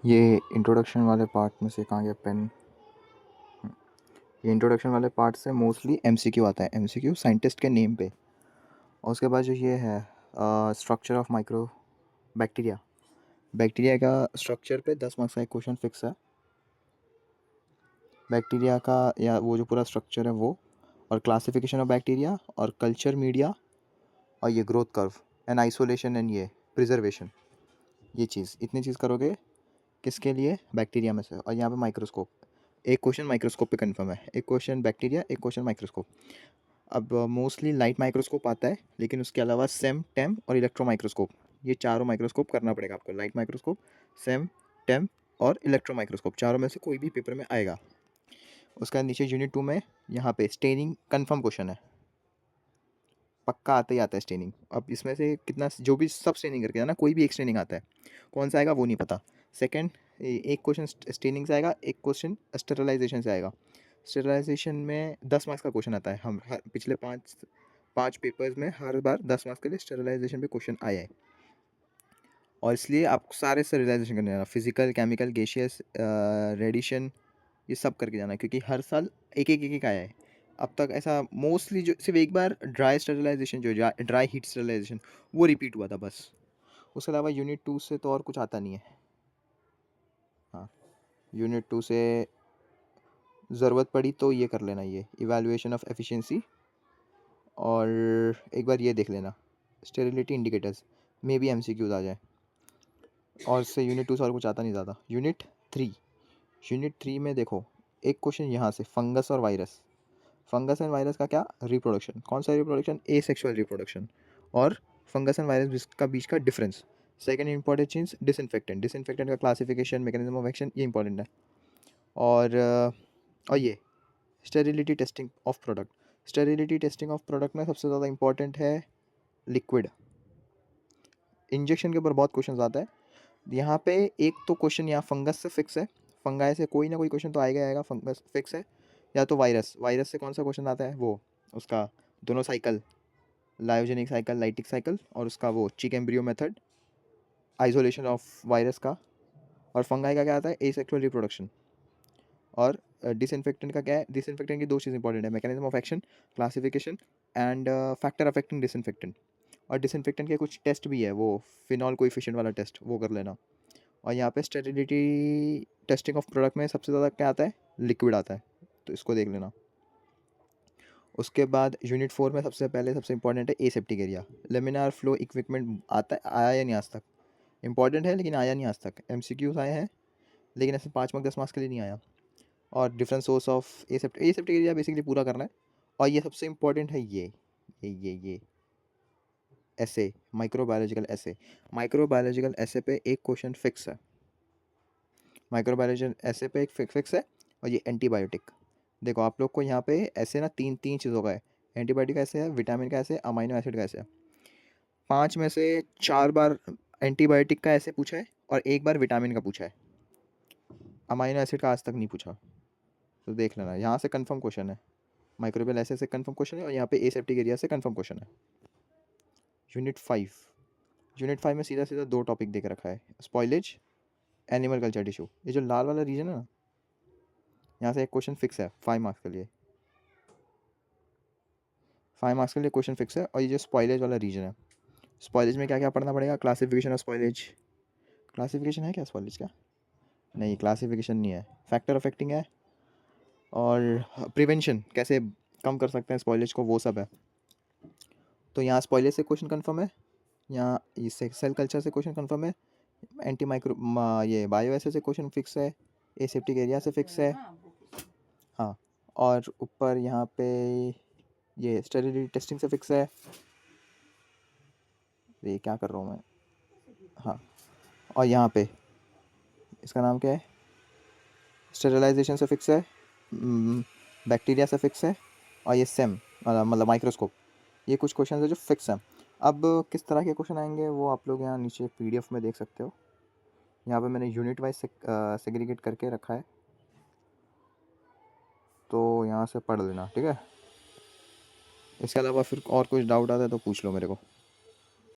ये इंट्रोडक्शन वाले पार्ट में से कहाँ गया पेन। ये इंट्रोडक्शन वाले पार्ट से मोस्टली एमसीक्यू आता है, एमसीक्यू साइंटिस्ट के नेम पे। और उसके बाद जो ये है structure of micro bacteria, bacteria का स्ट्रक्चर पे 10 मार्क्स का एक क्वेश्चन फिक्स है। बैक्टीरिया का या वो जो पूरा स्ट्रक्चर है वो, और क्लासिफिकेशन ऑफ बैक्टीरिया, और कल्चर मीडिया, और ये growth curve and isolation and ये प्रिजर्वेशन। ये चीज़ इतनी चीज़ करोगे किसके लिए, बैक्टीरिया में से। और यहाँ पे माइक्रोस्कोप, एक क्वेश्चन माइक्रोस्कोप पे कंफर्म है, एक क्वेश्चन बैक्टीरिया, एक क्वेश्चन माइक्रोस्कोप। अब मोस्टली लाइट माइक्रोस्कोप आता है, लेकिन उसके अलावा सेम, टेम और इलेक्ट्रो माइक्रोस्कोप, ये चारों माइक्रोस्कोप करना पड़ेगा आपको। लाइट माइक्रोस्कोप, सेम, टेम और इलेक्ट्रो माइक्रोस्कोप, चारों में से कोई भी पेपर में आएगा। उसका नीचे यूनिट 2 में यहाँ पे स्टेनिंग कंफर्म क्वेश्चन है, पक्का आता ही आता है स्टेनिंग। अब इसमें से कितना, जो भी सब स्टेनिंग करके जाना, कोई भी एक स्टेनिंग आता है, कौन सा आएगा वो नहीं पता। सेकंड, एक क्वेश्चन स्टेनिंग से आएगा, एक क्वेश्चन स्टेरलाइजेशन से आएगा। स्टेरलाइजेशन में 10 मार्क्स का क्वेश्चन आता है, हम हर पिछले पाँच पाँच पेपर्स में हर बार 10 मार्क्स के लिए स्टेरलाइजेशन पे क्वेश्चन आया है। और इसलिए आपको सारे स्टेरलाइजेशन करने जाना, फिजिकल, केमिकल, गैसियस, रेडिशन, ये सब करके जाना, क्योंकि हर साल एक एक आया है। अब तक ऐसा मोस्टली जो सिर्फ एक बार ड्राई स्टेरिलाइजेशन, जो ड्राई हीट स्टेरिलाइजेशन, वो रिपीट हुआ था बस। उसके अलावा यूनिट 2 से तो और कुछ आता नहीं है। हाँ, यूनिट 2 से ज़रूरत पड़ी तो ये कर लेना, ये इवैल्यूएशन ऑफ एफिशिएंसी, और एक बार ये देख लेना sterility indicators, may be MCQs आ जाए। और इससे यूनिट 2 से और कुछ आता नहीं ज़्यादा। यूनिट 3 में देखो, एक क्वेश्चन यहाँ से, फंगस और वायरस। फंगस एंड वायरस का क्या, रिप्रोडक्शन, कौन सा रिप्रोडक्शन, एसेक्सुअल रिप्रोडक्शन, और फंगस एंड वायरस का बीच का डिफरेंस। सेकंड इंपॉर्टेंट चीज़ डिसइंफेक्टेंट, डिसइंफेक्टेंट का क्लासिफिकेशन, मैकेनिज्म ऑफ एक्शन, ये इंपॉर्टेंट है। और ये sterility testing of product. Sterility testing of product में सबसे ज़्यादा इंपॉर्टेंट है लिक्विड। इंजेक्शन के ऊपर बहुत क्वेश्चन आता है यहाँ पे। एक तो क्वेश्चन यहाँ फंगस से फिक्स है, फंगाई से कोई ना कोई क्वेश्चन तो आएगा आएगा, फंगस फिक्स है। या तो वायरस, वायरस से कौन सा क्वेश्चन आता है, वो उसका दोनों साइकिल, लायोजेनिक साइकिल, लाइटिक साइकिल, और उसका वो चिक embryo method, isolation of virus का। और फंगाई का क्या आता है, एसेक्सुअल रिप्रोडक्शन। और डिसइंफेक्टेंट का क्या है, डिसइंफेक्टेंट की दो चीज़ इंपॉर्टेंट है, mechanism of action, classification, and factor affecting disinfectant. और डिसइंफेक्टेंट के कुछ टेस्ट भी है, वो फिनॉल कोएफिशिएंट वाला टेस्ट, वो कर लेना। और यहाँ पे स्टेरिलिटी टेस्टिंग ऑफ प्रोडक्ट में सबसे ज़्यादा क्या आता है, लिक्विड आता है, तो इसको देख लेना। उसके बाद यूनिट 4 में सबसे पहले सबसे इंपॉर्टेंट है aseptic area. Laminar flow equipment आता है, आया या नहीं आज तक, इंपॉर्टेंट है लेकिन आया नहीं आज तक। एमसीक्यूज आए हैं लेकिन ऐसे 5 मार्क्स 10 मार्क्स के लिए नहीं आया। और different source of aseptic area basically पूरा करना है। और ये सबसे इंपॉर्टेंट है, ये ऐसे माइक्रोबायोलॉजिकल ऐसे, माइक्रोबायोलॉजिकल ऐसे पे एक क्वेश्चन फिक्स है, माइक्रोबायोलॉजी ऐसे पे एक फिक्स है। और ये एंटीबायोटिक, देखो आप लोग को यहाँ पे ऐसे ना तीन तीन चीज़ों का है, एंटीबायोटिक ऐसे है, विटामिन का ऐसे है, अमाइनो एसिड का ऐसे है। 5 में से 4 बार एंटीबायोटिक का ऐसे पूछा है, और एक बार विटामिन का पूछा है। अमाइनो एसिड का आज तक नहीं पूछा, तो देख लेना, यहाँ से कंफर्म क्वेश्चन है। माइक्रोबियल ऐसे से कंफर्म क्वेश्चन है, और यहाँ पे एसेप्टिक एरिया से कंफर्म क्वेश्चन है। यूनिट 5 में सीधा सीधा दो टॉपिक देख रखा है, स्पॉइलेज, एनिमल कल्चर टिश्यू। ये जो लाल वाला रीजन है ना, यहाँ से एक क्वेश्चन फिक्स है 5 मार्क्स के लिए, 5 मार्क्स के लिए क्वेश्चन फिक्स है। और ये जो स्पॉइलेज वाला रीजन है, स्पॉइलेज में क्या क्या पढ़ना पड़ेगा, क्लासिफिकेशन ऑफ स्पॉइलेज, क्लासिफिकेशन है क्या स्पॉइलेज का, नहीं क्लासिफिकेशन नहीं है, फैक्टर अफेक्टिंग है, और प्रिवेंशन कैसे कम कर सकते हैं स्पॉइलेज को, वो सब है। तो यहाँ स्पॉइलेज से क्वेश्चन कंफर्म है, यहाँ इससे सेल कल्चर से क्वेश्चन कंफर्म है, एंटी माइक्रो ये बायो एसे से क्वेश्चन फिक्स है, एसेप्टिक एरिया से फिक्स है। हाँ, और ऊपर यहाँ पे ये स्टेरिलिटी टेस्टिंग से फिक्स है। ये क्या कर रहा हूँ मैं, हाँ। और यहाँ पे इसका नाम क्या है, स्टेरिलाइजेशन से फिक्स है, बैक्टीरिया से फिक्स है, और ये सेम मतलब माइक्रोस्कोप। ये कुछ क्वेश्चन है जो फिक्स हैं। अब किस तरह के क्वेश्चन आएंगे वो आप लोग यहाँ नीचे पीडीएफ में देख सकते हो। यहाँ पे मैंने यूनिट वाइज सेग्रीगेट करके रखा है, तो यहाँ से पढ़ लेना, ठीक है। इसके अलावा फिर और कुछ डाउट आता है तो पूछ लो मेरे को।